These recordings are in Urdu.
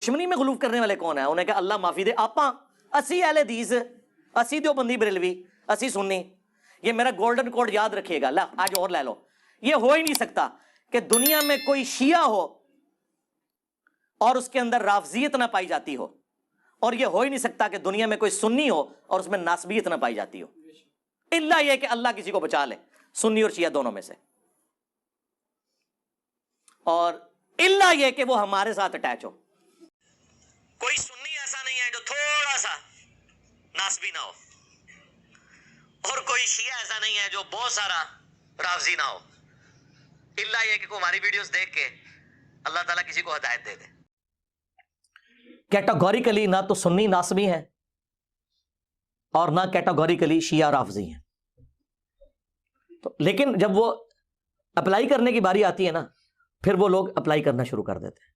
دشمنی میں غلوف کرنے والے کون ہیں؟ انہیں کہا اللہ معافی دے، آپاں اسی اہل حدیث، اسی دیوبندی بریلوی، اسی سنی، یہ میرا گولڈن کوڈ یاد رکھیے گا، لا آج اور لے لو۔ یہ ہو ہی نہیں سکتا کہ دنیا میں کوئی شیعہ ہو اور اس کے اندر رافضیت نہ پائی جاتی ہو، اور یہ ہو ہی نہیں سکتا کہ دنیا میں کوئی سنی ہو اور اس میں ناسبیت نہ پائی جاتی ہو، الا یہ کہ اللہ کسی کو بچا لے سنی اور شیعہ دونوں میں سے، اور الا یہ کہ وہ ہمارے ساتھ اٹیچ ہو۔ کوئی سنی ایسا نہیں ہے جو تھوڑا سا ناسبی نہ ہو، اور کوئی شیعہ ایسا نہیں ہے جو بہت سارا رافضی نہ ہو، الا یہ کہ ہماری ویڈیوز دیکھ کے اللہ تعالیٰ کسی کو ہدایت دے دے۔ کیٹاگوریکلی نہ تو سنی ناسبی ہیں اور نہ کیٹاگوریکلی شیعہ رافضی ہیں، تو لیکن جب وہ اپلائی کرنے کی باری آتی ہے نا، پھر وہ لوگ اپلائی کرنا شروع کر دیتے ہیں۔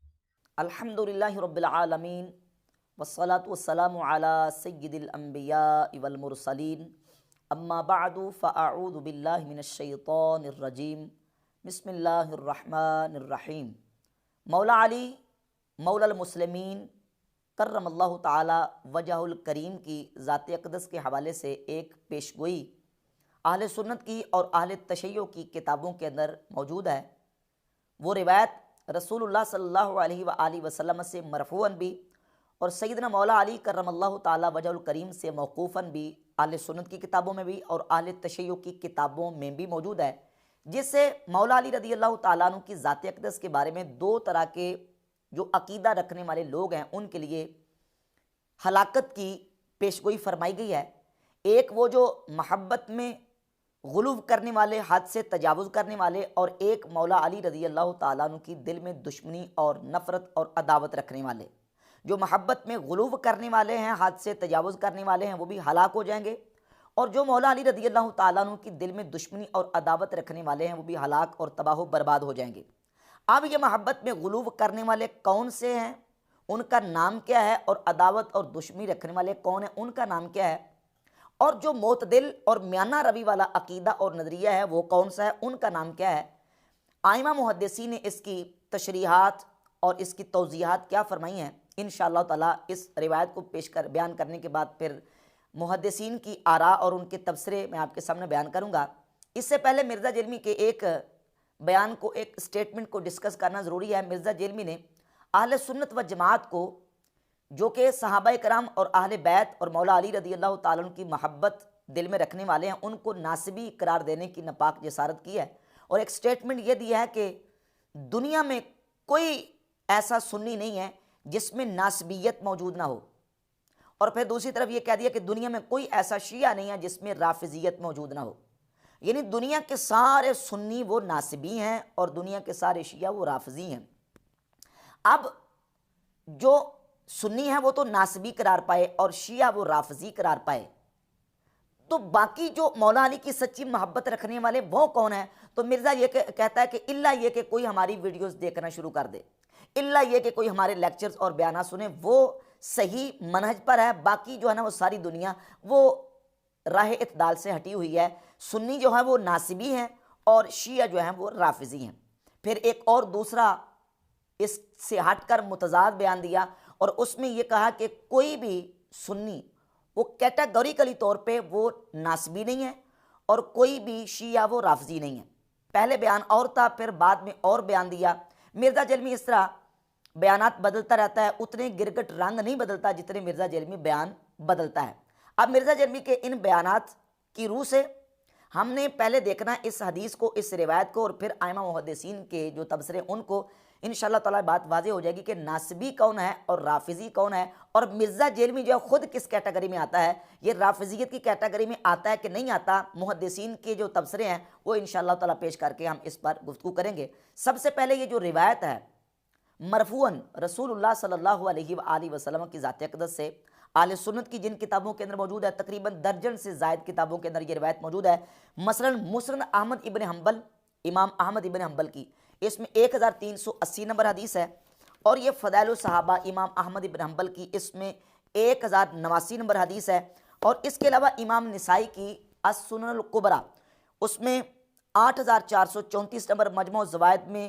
الحمدللہ رب العالمین والصلاة والسلام علی سید الانبیاء والمرسلین، اما بعد فاعوذ باللہ من الشیطان الرجیم، بسم اللہ الرحمن الرحیم۔ مولا علی مولا المسلمین کرم اللہ تعالی وجہ الکریم کی ذات اقدس کے حوالے سے ایک پیشگوئی اہل سنت کی اور اہل تشیع کی کتابوں کے اندر موجود ہے۔ وہ روایت رسول اللہ صلی اللہ علیہ وآلہ وسلم سے مرفوعاً بھی اور سیدنا مولا علی کرم اللہ تعالی وجہ الکریم سے موقوفاً بھی اہل سنت کی کتابوں میں بھی اور اہل تشیع کی کتابوں میں بھی موجود ہے، جس سے مولا علی رضی اللہ تعالیٰ عنہ کی ذات اقدس کے بارے میں دو طرح کے جو عقیدہ رکھنے والے لوگ ہیں ان کے لیے ہلاکت کی پیشگوئی فرمائی گئی ہے۔ ایک وہ جو محبت میں غلو کرنے والے، حد سے تجاوز کرنے والے، اور ایک مولا علی رضی اللہ تعالیٰ عنہ کی دل میں دشمنی اور نفرت اور عداوت رکھنے والے۔ جو محبت میں غلو کرنے والے ہیں، حد سے تجاوز کرنے والے ہیں، وہ بھی ہلاک ہو جائیں گے، اور جو مولا علی رضی اللہ تعالیٰ عنہ کی دل میں دشمنی اور عداوت رکھنے والے ہیں وہ بھی ہلاک اور تباہ و برباد ہو جائیں گے۔ اب یہ محبت میں غلو کرنے والے کون سے ہیں، ان کا نام کیا ہے، اور عداوت اور دشمنی رکھنے والے کون ہیں، ان کا نام کیا ہے، اور جو معتدل اور میانہ روی والا عقیدہ اور نظریہ ہے وہ کون سا ہے، ان کا نام کیا ہے۔ ائمہ محدثین نے اس کی تشریحات اور اس کی توضیحات کیا فرمائی ہیں، انشاءاللہ تعالی اس روایت کو بیان کرنے کے بعد پھر محدثین کی آراء اور ان کے تبصرے میں آپ کے سامنے بیان کروں گا۔ اس سے پہلے مرزا جیلمی کے ایک بیان کو، ایک اسٹیٹمنٹ کو ڈسکس کرنا ضروری ہے۔ مرزا جیلمی نے اہل سنت و جماعت کو، جو کہ صحابہ کرام اور اہل بیت اور مولا علی رضی اللہ تعالیٰ عنہ کی محبت دل میں رکھنے والے ہیں، ان کو ناسبی قرار دینے کی ناپاک جسارت کی ہے، اور ایک سٹیٹمنٹ یہ دیا ہے کہ دنیا میں کوئی ایسا سنی نہیں ہے جس میں ناسبیت موجود نہ ہو، اور پھر دوسری طرف یہ کہہ دیا کہ دنیا میں کوئی ایسا شیعہ نہیں ہے جس میں رافضیت موجود نہ ہو، یعنی دنیا کے سارے سنی وہ ناسبی ہیں اور دنیا کے سارے شیعہ وہ رافضی ہیں۔ اب جو سنی ہے وہ تو ناسبی قرار پائے اور شیعہ وہ رافضی قرار پائے، تو باقی جو مولا علی کی سچی محبت رکھنے والے وہ کون ہیں؟ تو مرزا یہ کہتا ہے کہ الا یہ کہ کوئی ہماری ویڈیوز دیکھنا شروع کر دے، الا یہ کہ کوئی ہمارے لیکچرز اور بیانات سنیں، وہ صحیح منہج پر ہے، باقی جو ہے نا وہ ساری دنیا وہ راہ اعتدال سے ہٹی ہوئی ہے۔ سنی جو ہے وہ ناسبی ہیں اور شیعہ جو ہیں وہ رافضی ہیں۔ پھر ایک اور دوسرا اس سے ہٹ کر متضاد بیان دیا، اور اس میں یہ کہا کہ کوئی بھی سنی وہ کیٹاگوریکلی طور پہ وہ ناسبی نہیں ہے اور کوئی بھی شیعہ وہ رافضی نہیں ہے۔ پہلے بیان اور تھا، پھر بعد میں اور بیان دیا۔ مرزا جیلمی اس طرح بیانات بدلتا رہتا ہے، اتنے گرگٹ رنگ نہیں بدلتا جتنے مرزا جیلمی بیان بدلتا ہے۔ اب مرزا جیلمی کے ان بیانات کی روح سے ہم نے پہلے دیکھنا اس حدیث کو، اس روایت کو، اور پھر ائمہ محدثین کے جو تبصرے ان کو، انشاءاللہ تعالی بات واضح ہو جائے گی کہ ناسبی کون ہے اور رافضی کون ہے، اور مرزا جیلمی جو ہے خود کس کیٹیگری میں آتا ہے، یہ رافضیت کی کیٹیگری میں آتا ہے کہ نہیں آتا۔ محدثین کے جو تبصرے ہیں وہ انشاءاللہ تعالی پیش کر کے ہم اس پر گفتگو کریں گے۔ سب سے پہلے یہ جو روایت ہے مرفوعاً رسول اللہ صلی اللہ علیہ وآلہ وسلم کی ذات اقدس سے، اہل سنت کی جن کتابوں کے اندر موجود ہے، تقریباً درجن سے زائد کتابوں کے اندر یہ روایت موجود ہے۔ مثلا مسند احمد ابن حنبل، امام احمد ابن حنبل کی، اس میں 1380 نمبر حدیث ہے، اور یہ فضائل الصحابہ امام احمد ابن حنبل کی، اس میں 1089 نمبر حدیث ہے، اور اس کے علاوہ امام نسائی کی السنن الکبریٰ، اس میں 8434 نمبر، مجموع الزوائد میں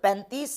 35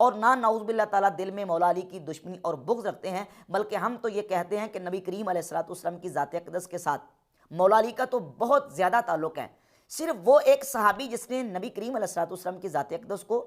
اور نہ نعوذ باللہ تعالیٰ دل میں مولا علی کی دشمنی اور بغض رکھتے ہیں، بلکہ ہم تو یہ کہتے ہیں کہ نبی کریم علیہ الصلوۃ والسلام کی ذات اقدس کے ساتھ مولا علی کا تو بہت زیادہ تعلق ہے۔ صرف وہ ایک صحابی جس نے نبی کریم علیہ الصلوۃ والسلام کی ذات اقدس کو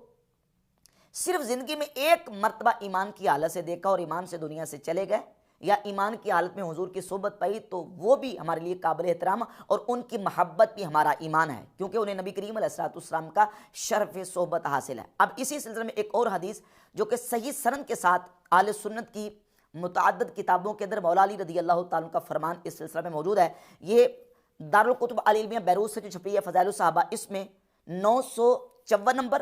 صرف زندگی میں ایک مرتبہ ایمان کی حالت سے دیکھا اور ایمان سے دنیا سے چلے گئے، یا ایمان کی حالت میں حضور کی صحبت پائی، تو وہ بھی ہمارے لیے قابل احترام، اور ان کی محبت بھی ہمارا ایمان ہے، کیونکہ انہیں نبی کریم علیہ الصلوۃ والسلام کا شرف صحبت حاصل ہے۔ اب اسی سلسلے میں ایک اور حدیث جو کہ صحیح سند کے ساتھ اہل سنت کی متعدد کتابوں کے اندر مولا علی رضی اللہ تعالیٰ کا فرمان اس سلسلے میں موجود ہے، یہ دارالکتب العلمیہ بیروت سے جو چھپی ہے فضائل الصحابہ، اس میں 954 نمبر،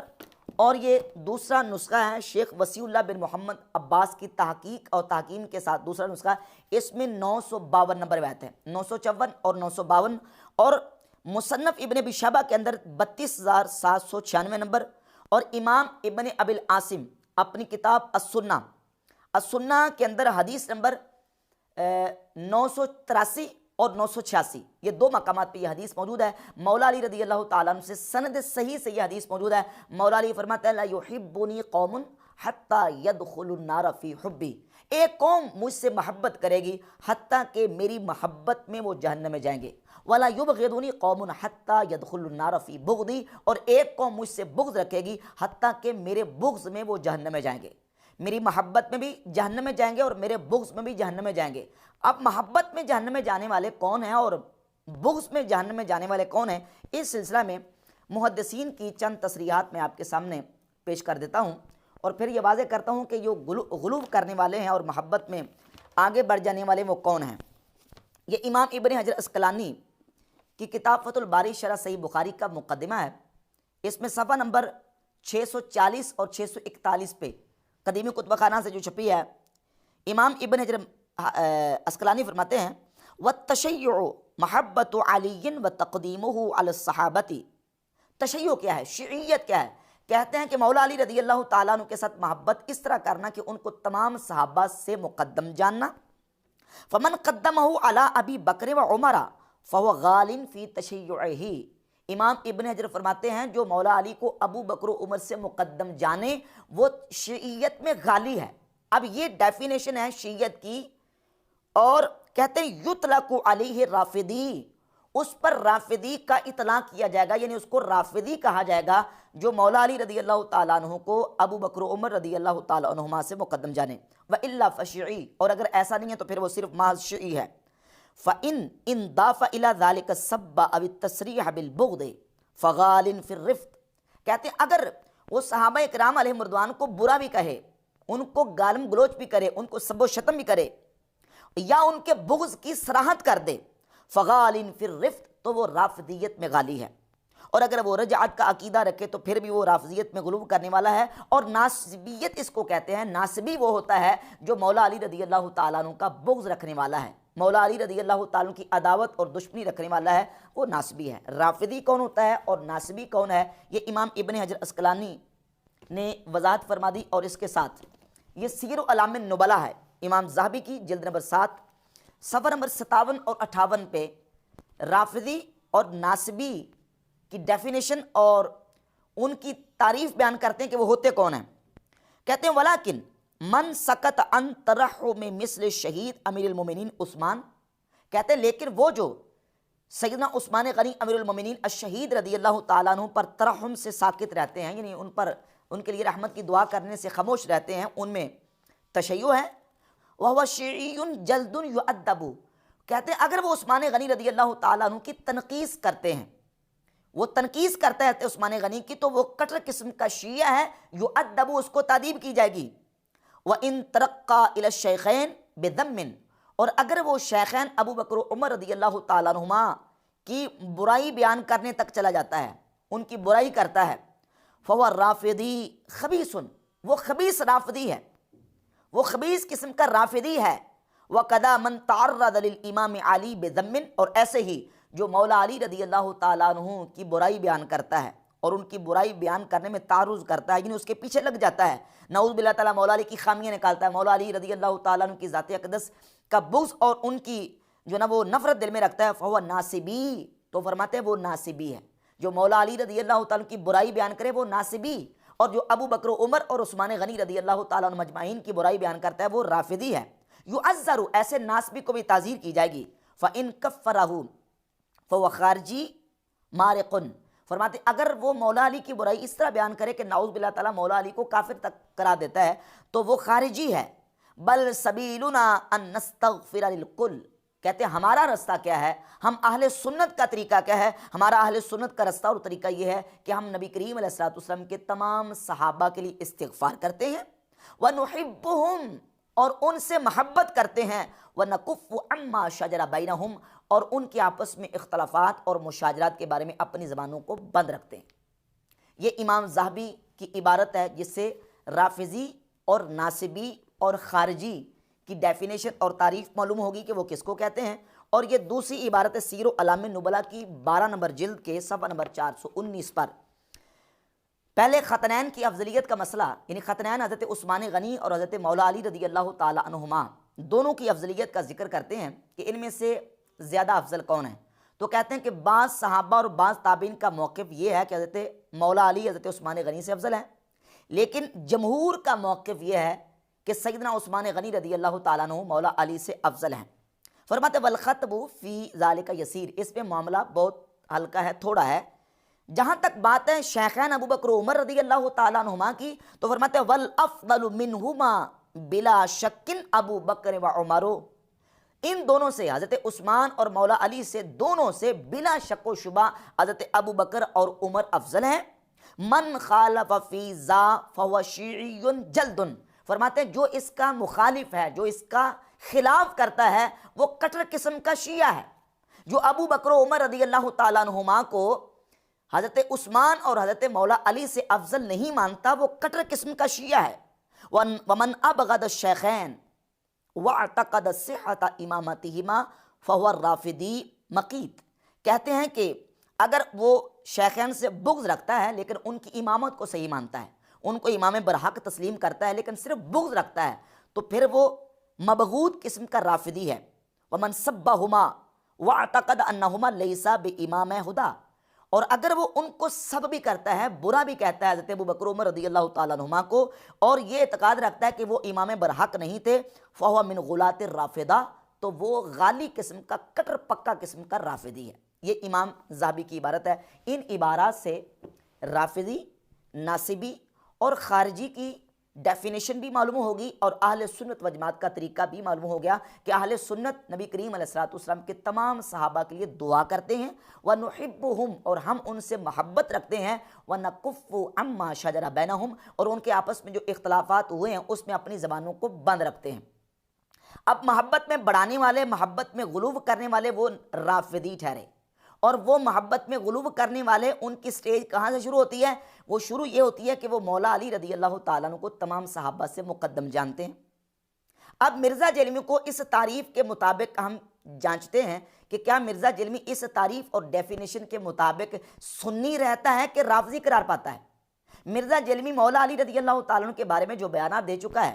اور یہ دوسرا نسخہ ہے شیخ وسیع اللہ بن محمد عباس کی تحقیق اور تحکیم کے ساتھ دوسرا نسخہ، اس میں 952 نمبر روایت ہے، 954 اور 952، اور مصنف ابن ابی شیبہ کے اندر 32796 نمبر، اور امام ابن ابی العاصم اپنی کتاب السنہ کے اندر حدیث نمبر 983 اور 986، یہ دو مقامات پہ یہ حدیث موجود ہے۔ مولا علی رضی اللہ تعالیٰ عنہ سے سند صحیح سے یہ حدیث موجود ہے۔ مولا علی فرماتے ہیں لا یحبنی قوم حتی یدخلوا النار فی حبی، ایک قوم مجھ سے محبت کرے گی حتیٰ کہ میری محبت میں وہ جہنم میں جائیں گے، ولا یبغضنی قوم حتی یدخلوا النار فی بغضی، اور ایک قوم مجھ سے بغض رکھے گی حتیٰ کہ میرے بغض میں وہ جہنم میں جائیں گے، میری محبت میں بھی جہنم میں جائیں گے اور میرے بغض میں بھی جہنم میں جائیں گے۔ اب محبت میں جہنم میں جانے والے کون ہیں اور بغض میں جہنم میں جانے والے کون ہیں، اس سلسلہ میں محدثین کی چند تصریحات میں آپ کے سامنے پیش کر دیتا ہوں، اور پھر یہ واضح کرتا ہوں کہ جو غلو کرنے والے ہیں اور محبت میں آگے بڑھ جانے والے وہ کون ہیں۔ یہ امام ابن حجر عسقلانی کی کتاب فتح الباری شرح صحیح بخاری کا مقدمہ ہے، اس میں صفحہ نمبر 640 اور 641 پہ قدیمی کتب خانہ سے جو چھپی ہے، امام ابن حجر عسقلانی فرماتے ہیں وَالتَّشَيُّعُ مَحَبَّةُ عَلِيٍّ وَتَقْدِيمُهُ عَلَى الصَّحَابَةِ، تشیع کیا ہے، شیعیت کیا ہے؟ کہتے ہیں کہ مولا علی رضی اللہ تعالیٰ عنہ کے ساتھ محبت اس طرح کرنا کہ ان کو تمام صحابہ سے مقدم جاننا، فَمَنْ قَدَّمَهُ عَلَىٰ أَبِي بَكْرٍ وَعُمَرَ فَهُوَ غَالٍ فِي تَشَيُّعِهِ، امام ابن حجر فرماتے ہیں جو مولا علی کو ابو بکر و عمر سے مقدم جانے وہ شیعیت میں غالی ہے۔ اب یہ ڈیفینیشن ہے شیعیت کی، اور کہتے ہیں یطلق علیہ رافضی، اس پر رافضی کا اطلاق کیا جائے گا، یعنی اس کو رافضی کہا جائے گا جو مولا علی رضی اللہ تعالیٰ عنہ کو ابو بکر و عمر رضی اللہ تعالیٰ عنہما سے مقدم جانے، وَإِلَّا فَشِعِی، اور اگر ایسا نہیں ہے تو پھر وہ صرف محض شیعی ہے۔ فَإِنْ ضَافَ إِلَىٰ ذَلِكَ السَّبَّ أَوِ التَّصْرِيحَ بِالْبُغْضِ فَغَالٍ فِي الرِّفْقِ، کہتے ہیں اگر وہ صحابہ اکرام علیہ مردوان کو برا بھی کہے، ان کو گالم گلوچ بھی کرے، ان کو سب و شتم بھی کرے، یا ان کے بغض کی صراحت کر دے، فغالٍ فی الرفق، تو وہ رافضیت میں غالی ہے، اور اگر وہ رجعت کا عقیدہ رکھے تو پھر بھی وہ رافضیت میں غلو کرنے والا ہے، اور ناسبیت اس کو کہتے ہیں۔ ناسبی وہ ہوتا ہے جو مولا علی رضی اللہ تعالیٰ عنہ کا بغض رکھنے والا ہے، مولا علی رضی اللہ تعالیٰ عنہ کی عداوت اور دشمنی رکھنے والا ہے، وہ ناسبی ہے۔ رافضی کون ہوتا ہے اور ناسبی کون ہے، یہ امام ابن حجر عسقلانی نے وضاحت فرما دی، اور اس کے ساتھ یہ سیر اعلام النبلاء ہے امام ذہبی کی جلد نمبر 7 صفحہ نمبر 57 اور 58 پہ رافضی اور ناسبی کی ڈیفینیشن اور ان کی تعریف بیان کرتے ہیں کہ وہ ہوتے کون ہیں۔ کہتے ہیں ولیکن من سکت عن ترحم مثل شہید امیر المومنین عثمان، کہتے ہیں لیکن وہ جو سیدنا عثمان غنی امیر المومنین الشہید رضی اللہ تعالیٰ عنہ پر ترحم سے ساکت رہتے ہیں، یعنی ان پر ان کے لیے رحمت کی دعا کرنے سے خاموش رہتے ہیں، ان میں تشیع ہے۔ وَهُوَ شِیعِیٌّ جَلْدٌ یُعَدَّبُ، کہتے ہیں اگر وہ عثمان غنی رضی اللہ تعالیٰ عنہ کی تنقیص کرتے ہیں، وہ تنقیص کرتا ہے عثمان غنی کی، تو وہ کٹر قسم کا شیعہ ہے، یُعَدَّبُ، اس کو تعدیب کی جائے گی۔ وَإِن تَرَقَّى إِلَى الشَّیخَینِ بِذَمٍّ، اور اگر وہ شیخین ابو بکر و عمر رضی اللہ تعالیٰ عنہما کی برائی بیان کرنے تک چلا جاتا ہے، ان کی برائی کرتا ہے، فَهُوَ رَافِضِی خَبِیثٌ، وہ خبیث رافضی ہے، وہ خبیث قسم کا رافضی ہے۔ وَقَدَا مَنْ تَعَرَّضَ لِلْإِمَامِ عَلِی بِذَمٍّ، اور ایسے ہی جو مولا علی رضی اللہ تعالیٰ عنہ کی برائی بیان کرتا ہے اور ان کی برائی بیان کرنے میں تعرض کرتا ہے، یعنی اس کے پیچھے لگ جاتا ہے، نعوذ باللہ تعالیٰ مولا علی کی خامیاں نکالتا ہے، مولا علی رضی اللہ تعالیٰ عنہ کی ذات اقدس کا بغض اور ان کی جو نا وہ نفرت دل میں رکھتا ہے، فہو ناسبی، تو فرماتے ہیں وہ ناسبی ہے، جو مولا علی رضی اللہ تعالیٰ عنہ کی برائی بیان کرے وہ ناسبی اور جو ابو بکر عمر اور عثمان غنی رضی اللہ تعالیٰ عنہ مجمعین کی برائی بیان کرتا ہے وہ رافضی ہے۔ یعذر، ایسے ناسبی کو بھی تعزیر کی جائے گی۔ فَإِن كَفَّرَهُ فَهُوَ خارجی مارقن، فرماتے اگر وہ مولا علی کی برائی اس طرح بیان کرے کہ نعوذ باللہ تعالیٰ مولا علی کو کافر تک کرا دیتا ہے تو وہ خارجی ہے۔ بل سبیلنا ان نستغفر للکل، کہتے ہیں ہمارا رستہ کیا ہے، ہم اہل سنت کا طریقہ کیا ہے، ہمارا اہل سنت کا رستہ اور طریقہ یہ ہے کہ ہم نبی کریم علیہ الصلوۃ والسلام کے تمام صحابہ کے لیے استغفار کرتے ہیں، وَنُحِبُّهُمْ، اور ان سے محبت کرتے ہیں، وَنَكُفُّ عَمَّا شَجَرَ بَيْنَهُمْ، اور ان کے آپس میں اختلافات اور مشاجرات کے بارے میں اپنی زبانوں کو بند رکھتے ہیں۔ یہ امام ذہبی کی عبارت ہے جس سے رافضی اور ناصبی اور خارجی کی ڈیفینیشن اور تعریف معلوم ہوگی کہ وہ کس کو کہتے ہیں۔ اور یہ دوسری عبارت ہے سیر و اعلام نبلا کی 12 نمبر جلد کے صفحہ نمبر 419 پر۔ پہلے ختنین کی افضلیت کا مسئلہ، یعنی ختنین حضرت عثمان غنی اور حضرت مولا علی رضی اللہ تعالی عنہما دونوں کی افضلیت کا ذکر کرتے ہیں کہ ان میں سے زیادہ افضل کون ہے، تو کہتے ہیں کہ بعض صحابہ اور بعض تابعین کا موقف یہ ہے کہ حضرت مولا علی حضرت عثمان غنی سے افضل ہیں، لیکن جمہور کا موقف یہ ہے کہ سیدنا عثمان غنی رضی اللہ تعالیٰ عنہ مولا علی سے افضل ہیں۔ فرماتے والخطب فی ذالک یسیر، اس پہ معاملہ بہت ہلکا ہے، تھوڑا ہے۔ جہاں تک بات ہے شیخین ابو بکر عمر رضی اللہ تعالیٰ عنہما کی تو فرماتے والافضل منہما بلا شک ابو بکر و عمر، ان دونوں سے حضرت عثمان اور مولا علی سے دونوں سے بلا شک و شبہ حضرت ابو بکر اور عمر افضل ہیں۔ من خالف فی ذا فهو شیعی جلد، فرماتے ہیں جو اس کا مخالف ہے، جو اس کا خلاف کرتا ہے وہ کٹر قسم کا شیعہ ہے۔ جو ابو بکر و عمر رضی اللہ تعالیٰ عنہما کو حضرت عثمان اور حضرت مولا علی سے افضل نہیں مانتا وہ کٹر قسم کا شیعہ ہے۔ ومن ابغض الشیخین واعتقد صحت امامتہما فهو الرافضی مقیت، کہتے ہیں کہ اگر وہ شیخین سے بغض رکھتا ہے لیکن ان کی امامت کو صحیح مانتا ہے، ان کو امام برحق تسلیم کرتا ہے لیکن صرف بغض رکھتا ہے تو پھر وہ مبغوض قسم کا رافضی ہے۔ ومن سبہما واعتقد انہما لیسا بامام ہدی، اور اگر وہ ان کو سب بھی کرتا ہے، برا بھی کہتا ہے حضرت ابو بکر عمر رضی اللہ تعالیٰ عنہما کو، اور یہ اعتقاد رکھتا ہے کہ وہ امام برحق نہیں تھے، فہو من غلاۃ الرافضہ، تو وہ غالی قسم کا کٹر پکا قسم کا رافضی ہے۔ یہ امام ذہبی کی عبارت ہے۔ ان عبارات سے رافضی، ناصبی اور خارجی کی ڈیفینیشن بھی معلوم ہوگی اور اہل سنت و جماعت کا طریقہ بھی معلوم ہو گیا کہ اہل سنت نبی کریم علیہ الصلوۃ والسلام کے تمام صحابہ کے لیے دعا کرتے ہیں، وَنُحِبُّهُمْ، اور ہم ان سے محبت رکھتے ہیں، وَنَكُفُّ عَمَّا شَجَرَ بَيْنَهُمْ، اور ان کے آپس میں جو اختلافات ہوئے ہیں اس میں اپنی زبانوں کو بند رکھتے ہیں۔ اب محبت میں بڑھانے والے، محبت میں غلو کرنے والے وہ رافضی ٹھہرے، اور وہ محبت میں غلو کرنے والے ان کی سٹیج کہاں سے شروع ہوتی ہے؟ وہ شروع یہ ہوتی ہے کہ وہ مولا علی رضی اللہ تعالیٰ عنہ کو تمام صحابہ سے مقدم جانتے ہیں۔ اب مرزا جیلمی کو اس تعریف کے مطابق ہم جانچتے ہیں کہ کیا مرزا جیلمی اس تعریف اور ڈیفینیشن کے مطابق سنی رہتا ہے کہ رافضی قرار پاتا ہے؟ مرزا جیلمی مولا علی رضی اللہ تعالیٰ عنہ کے بارے میں جو بیانات دے چکا ہے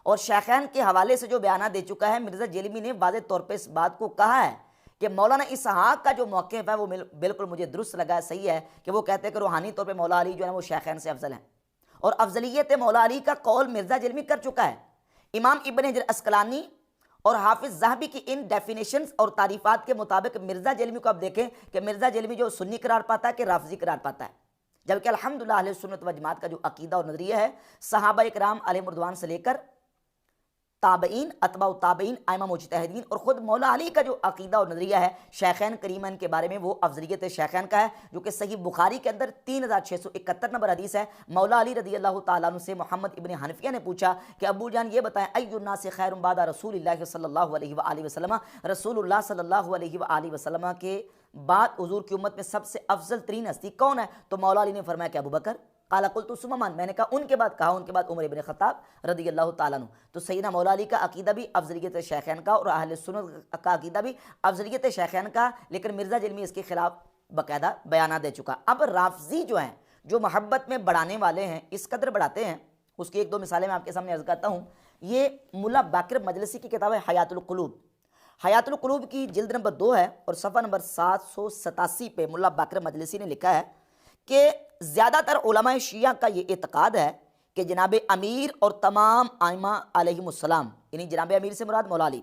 اور شیخین کے حوالے سے جو بیانات دے چکا ہے، مرزا جیلمی نے واضح طور پہ اس بات کو کہا ہے کہ مولانا اسحاق کا جو موقف ہے وہ بالکل مجھے درست لگا ہے، صحیح ہے کہ وہ کہتے ہیں کہ روحانی طور پہ مولا علی جو ہے وہ شیخین سے افضل ہیں، اور افضلیت مولا علی کا قول مرزا جیلمی کر چکا ہے۔ امام ابن حجر عسقلانی اور حافظ ذہبی کی ان ڈیفینیشنز اور تعریفات کے مطابق مرزا جیلمی کو اب دیکھیں کہ مرزا جیلمی جو سنی قرار پاتا ہے کہ رافضی قرار پاتا ہے، جبکہ الحمدللہ اہل سنت و جماعت کا جو عقیدہ اور نظریہ ہے صحابہ اکرام علیہم رضوان سے لے کر تابعین، اتباع تابعین، ائمہ مجتہدین اور خود مولا علی کا جو عقیدہ اور نظریہ ہے شیخین کریمین کے بارے میں، وہ افضلیت شیخین کا ہے، جو کہ صحیح بخاری کے اندر 3671 نمبر حدیث ہے۔ مولا علی رضی اللہ تعالیٰ عنہ سے محمد ابن حنفیہ نے پوچھا کہ ابو جان یہ بتائیں ای الناس خیر بعد رسول اللہ صلی اللہ علیہ وآلہ وسلم، رسول اللہ صلی اللہ علیہ وآلہ وسلم کے بعد حضور کی امت میں سب سے افضل ترین ہستی کون ہے؟ تو مولا علی نے فرمایا کہ ابو بکر۔ قال قلت ثم من، میں نے کہا ان کے بعد عمر ابن خطاب رضی اللہ تعالیٰ عنہ۔ تو سیدنا مولا علی کا عقیدہ بھی افضلیت شیخین کا اور اہل سنت کا عقیدہ بھی افضلیت شیخین کا، لیکن مرزا جیلمی اس کے خلاف باقاعدہ بیانات دے چکا۔ اب رافضی جو ہیں، جو محبت میں بڑھانے والے ہیں، اس قدر بڑھاتے ہیں، اس کی ایک دو مثالیں میں آپ کے سامنے عرض کرتا ہوں۔ یہ ملا باقر مجلسی کی کتاب ہے حیات القلوب، حیات القلوب کی جلد نمبر 2 ہے اور صفحہ نمبر 787 پہ ملا باقر مجلسی نے لکھا ہے کہ زیادہ تر علماء شیعہ کا یہ اعتقاد ہے کہ جناب امیر اور تمام ائمہ علیہم السلام، یعنی جناب امیر سے مراد مولا علی،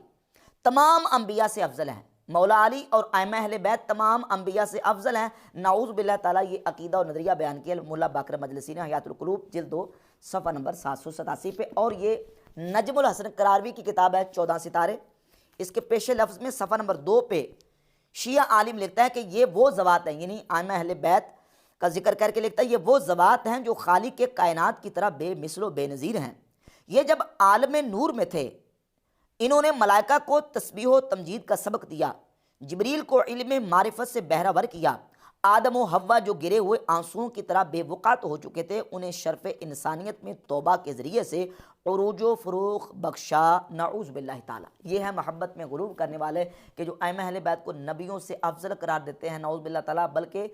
تمام انبیاء سے افضل ہیں۔ مولا علی اور ائمہ اہل بیت تمام انبیاء سے افضل ہیں۔ نعوذ باللہ تعالیٰ یہ عقیدہ اور نظریہ بیان کیا ملا باقر مجلسی نے حیات القلوب جلد 2 صفحہ نمبر 787 پہ، اور یہ نجم الحسن قراروی کی کتاب ہے 14 ستارے، اس کے پیش لفظ میں صفحہ نمبر 2 پہ شیعہ عالم لکھتا ہے کہ یہ وہ ذوات ہیں، یعنی ائمہ اہل بیت کا ذکر کر کے لکھتا ہے یہ وہ ذوات ہیں جو خالق کے کائنات کی طرح بے مثل و بے نظیر ہیں۔ یہ جب عالم نور میں تھے انہوں نے ملائکہ کو تسبیح و تمجید کا سبق دیا، جبریل کو علم معرفت سے بہرہ ور کیا، آدم و حوا جو گرے ہوئے آنسوؤں کی طرح بے وقعت ہو چکے تھے انہیں شرف انسانیت میں توبہ کے ذریعے سے عروج و فروغ بخشا۔ نعوذ باللہ تعالیٰ یہ ہے محبت میں غلو کرنے والے کہ جو ائمہ اہل بیت کو نبیوں سے افضل قرار دیتے ہیں، نعوذ باللہ تعالیٰ، بلکہ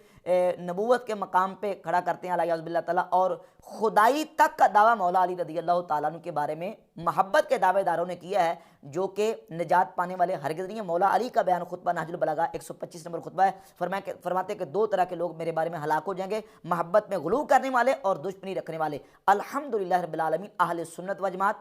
نبوت کے مقام پہ کھڑا کرتے ہیں علیہ باللہ تعالیٰ، اور خدائی تک کا دعویٰ مولا علی رضی اللہ تعالیٰ عنہ کے بارے میں محبت کے دعوے داروں نے کیا ہے، جو کہ نجات پانے والے ہرگز نہیں ہیں۔ مولا علی کا بیان خطبہ نہج البلاغہ 125 نمبر خطبہ ہے، فرماتے کہ 2 طرح کے لوگ میرے بارے میں ہلاک ہو جائیں گے، محبت میں غلو کرنے والے اور دشمنی رکھنے والے۔ الحمدللہ رب العالمین اہل سنت و جماعت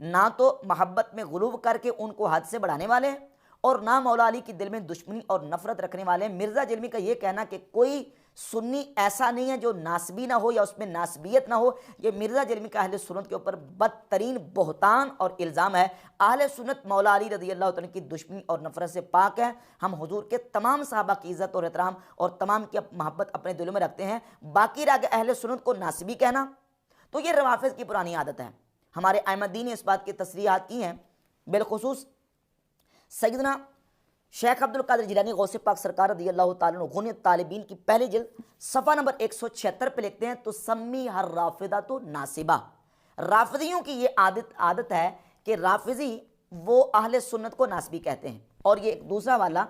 نہ تو محبت میں غلو کر کے ان کو حد سے بڑھانے والے ہیں اور نہ مولا علی کی دل میں دشمنی اور نفرت رکھنے والے ہیں۔ مرزا جلمی کا یہ کہنا کہ کوئی سنی ایسا نہیں ہے جو ناسبی نہ ہو یا اس میں ناسبیت نہ ہو، یہ مرزا جلمی کا اہل سنت کے اوپر بدترین بہتان اور الزام ہے۔ اہل سنت مولا علی رضی اللہ عنہ کی دشمنی اور نفرت سے پاک ہے۔ ہم حضور کے تمام صحابہ کی عزت اور احترام اور تمام کی محبت اپنے دلوں میں رکھتے ہیں۔ باقی رہ گیا اہل سنت کو ناسبی کہنا، تو یہ روافض کی پرانی عادت ہے۔ ہمارے ائمہ دین نے اس بات کی تصریحات کی ہیں، بالخصوص سیدنا شیخ عبد القادر جیلانی غوث پاک سرکار رضی اللہ تعالیٰ عنہ غنیت طالبین کی پہلی جلد صفحہ نمبر 176 پہ لکھتے ہیں تو سمی ہر رافضہ تو ناصبہ، رافضیوں کی یہ عادت ہے کہ رافضی وہ اہل سنت کو ناسبی کہتے ہیں۔ اور یہ ایک دوسرا والا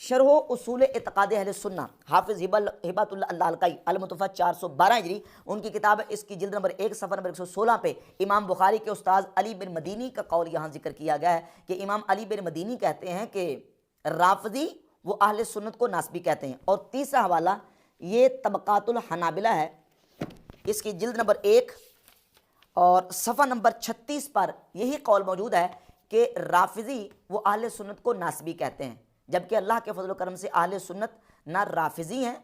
شرح و اصول اعتقاد اہل سنہ حافظ ہبۃ اللہ اللالکائی المتوفیٰ 412 ہجری، ان کی کتاب ہے، اس کی جلد نمبر 1 صفحہ نمبر 116 پہ امام بخاری کے استاذ علی بن مدینی کا قول یہاں ذکر کیا گیا ہے کہ امام علی بن مدینی کہتے ہیں کہ رافضی وہ اہل سنت کو ناسبی کہتے ہیں۔ اور تیسرا حوالہ یہ طبقات الحنابلہ ہے، اس کی جلد نمبر 1 اور صفحہ نمبر 36 پر یہی قول موجود ہے کہ رافضی وہ اہل سنت کو ناسبی کہتے ہیں، جبکہ اللہ کے فضل و کرم سے اہل سنت نہ رافضی ہیں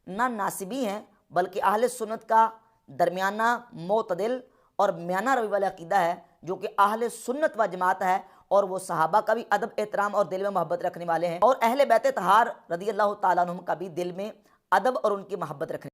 نہ ناسبی ہیں، بلکہ اہل سنت کا درمیانہ معتدل اور میانہ روی والا عقیدہ ہے جو کہ اہل سنت و جماعت ہے، اور وہ صحابہ کا بھی ادب احترام اور دل میں محبت رکھنے والے ہیں، اور اہل بیت طہار رضی اللہ تعالیٰ عنہم کا بھی دل میں ادب اور ان کی محبت رکھنے